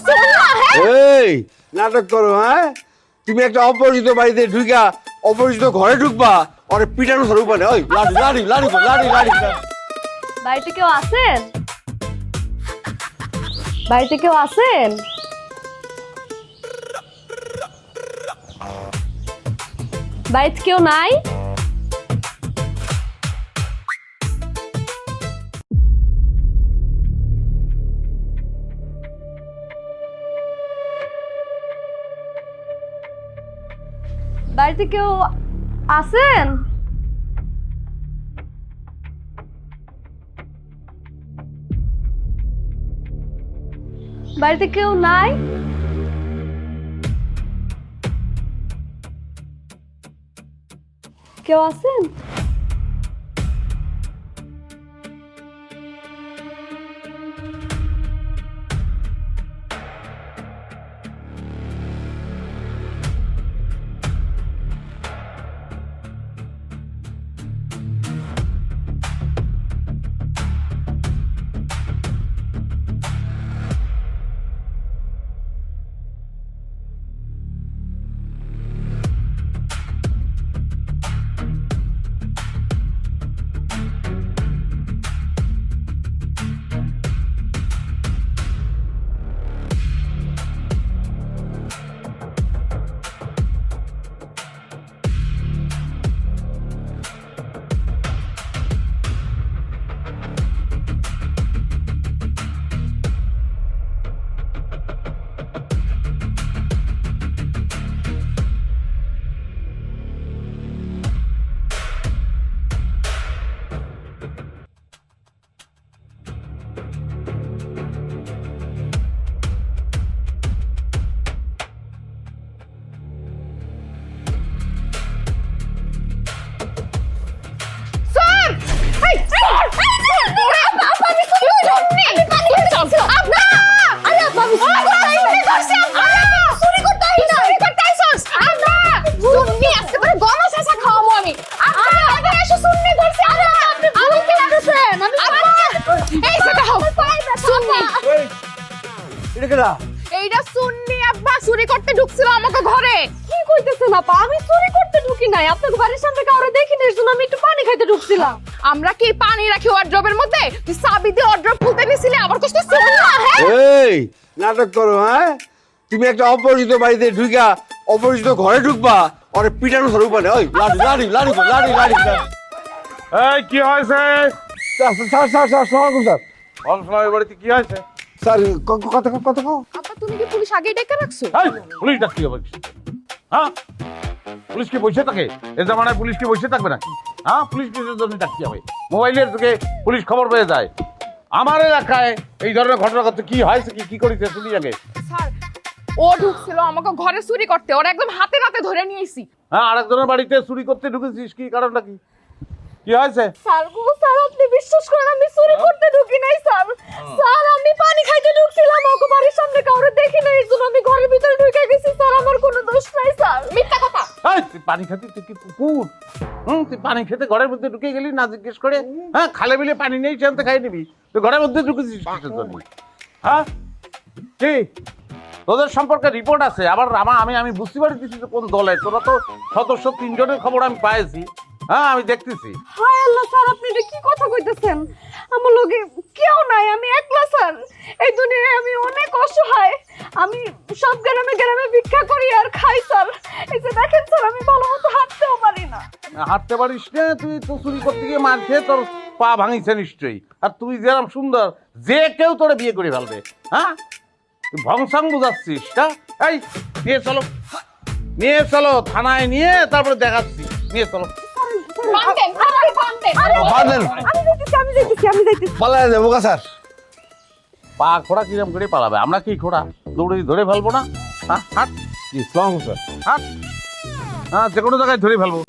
এই নাটক করো, হ্যাঁ? তুমি একটা অপরিচিত বাড়িতে ঢুকা অপরিচিত ঘরে ঢুকবা, অনেক পিটানো ধরে উপরে। ওই লাড়ি লাড়ি লাড়ি লাড়ি লাড়ি। বাড়িতে কেউ আছেন? বাড়িতে কেউ আছেন? বাড়িতে কেউ নাই? বাড়িতে কেউ আছেন? বাড়িতে কেউ নাই? কেউ আছেন? এইটা সুন্নি আব্বা চুরি করতে ঢুকছিল আমাকে ঘরে। কি কইতেছেন আপা? আমি চুরি করতে ঢুকি নাই, আপনাদের বাড়ির সামনে কাউরে দেখিনি, এর জন্য আমি একটু পানি খাইতে ঢুকছিলাম। আমরা কি পানি রাখি ওয়ার্ড্রবের মধ্যে? তুই চাবি দিয়ে ওয়ার্ড্রব খুলতে গেছিলি, আবার কষ্ট চুরি না। এই নাটক করো, হ্যাঁ? তুমি একটা অপরিচিত বাড়িতে ঢুকা অপরিচিত ঘরে ঢুকবা, অনেক পিটানো ধরে উপরে। ওই লাড়ি লাড়ি লাড়ি লাড়ি লাড়ি। এই কি হয়েছে? স্যার স্যার স্যার স্যার সালামালাইকুম স্যার। অনসলামের বাড়িতে কি হয়েছে? স্যার কথা কথা আপা তুমি কি পুলিশ আগেই ডেকে রাখছো? এই, পুলিশ ডাকতে হবে? হ্যাঁ, পুলিশ কি বসে থাকে? এ জামানায় পুলিশ কি বসে থাকবে নাকি? হ্যাঁ, পুলিশ কিসের জন্য ডাকতে হবে? মোবাইলের থেকে পুলিশ খবর পেয়ে যায়। আমার এলাকায় এই ধরনের ঘটনা ঘটছে, কি হয়েছে, কি করেছে শুনি আগে। স্যার ও ঢুকছিল আমাকে ঘরে চুরি করতে, ওরা একদম হাতে নাতে ধরে নিয়েছি। হ্যাঁ, আরেকজনের বাড়িতে চুরি করতে ঢুকেছিস, কি কারণটা কি? কি হয়েছে? স্যার গো স্যার, আপনি বিশ্বাস করেন আমি চুরি করতে ঢুকি নাই স্যার। স্যার আমি পানি খাইতে ঢুকছিলাম, ওকে বাড়ির সামনে কাউরে দেখি নাই, এর জন্য আমি ঘরের ভিতরে ঢুকে গেছি স্যার, আমার কোনো দোষ নাই স্যার। মিথ্যা কথা। এই, তুই পানি খাতি, তুই কি কুকুর? তুই পানি খেতে ঘরের মধ্যে ঢুকে গেলি না জিজ্ঞেস করে? হ্যাঁ, খালে বিলে পানি নেই, সেখান থেকে খাই নিবি। তুই ঘরের মধ্যে ঢুকেছিস কিসের জন্য? হ্যাঁ, কি তোদের সম্পর্কে রিপোর্ট আছে? আবার আমি বুঝতে পারতেছি যে কোন দলে তোরা। তো সদস্য 3 জনের খবর আমি পাইছি। হ্যাঁ, আমি দেখতেছি। হায় আল্লাহ স্যার, আপনি এটা কি কথা কইতেছেন? আমার লগে কেউ নাই, আমি একলা স্যার। এই দুনিয়ায় আমি অনেক অসহায়, আমি সব গ্রামে গ্রামে ভিক্ষা করি আর খাই স্যার। এই যে দেখেন স্যার, আমি ভালো মতো হাঁটতেও পারি না। হাঁটতে পারিস না? তুই তো চুরি করতে গিয়ে মার খেয়ে তোর পা ভাঙিছে নিশ্চয়ই। আর তুই যেরকম সুন্দর, যে কেউ তোরে বিয়ে করে ফেলবে। হ্যাঁ, তুই ভংসাং বুঝাচ্ছিস। এই নিয়ে চলো, নিয়ে চলো থানায়, নিয়ে তারপরে দেখাচ্ছি। নিয়ে চলো। বাঁধেন, আরে বাঁধেন। বাঁধেন। আমি যাইতেছি। পালায় যাবো গা স্যার। পা খোড়া কিরম করে পালাবে? আমরা কি খোড়া দৌড়ে ধরে ফেলবো না? হ্যাঁ, হাট। জি সালামালাইকুম স্যার। হাট। হ্যাঁ, যে কোনো জায়গায় ধরে ফেলবো।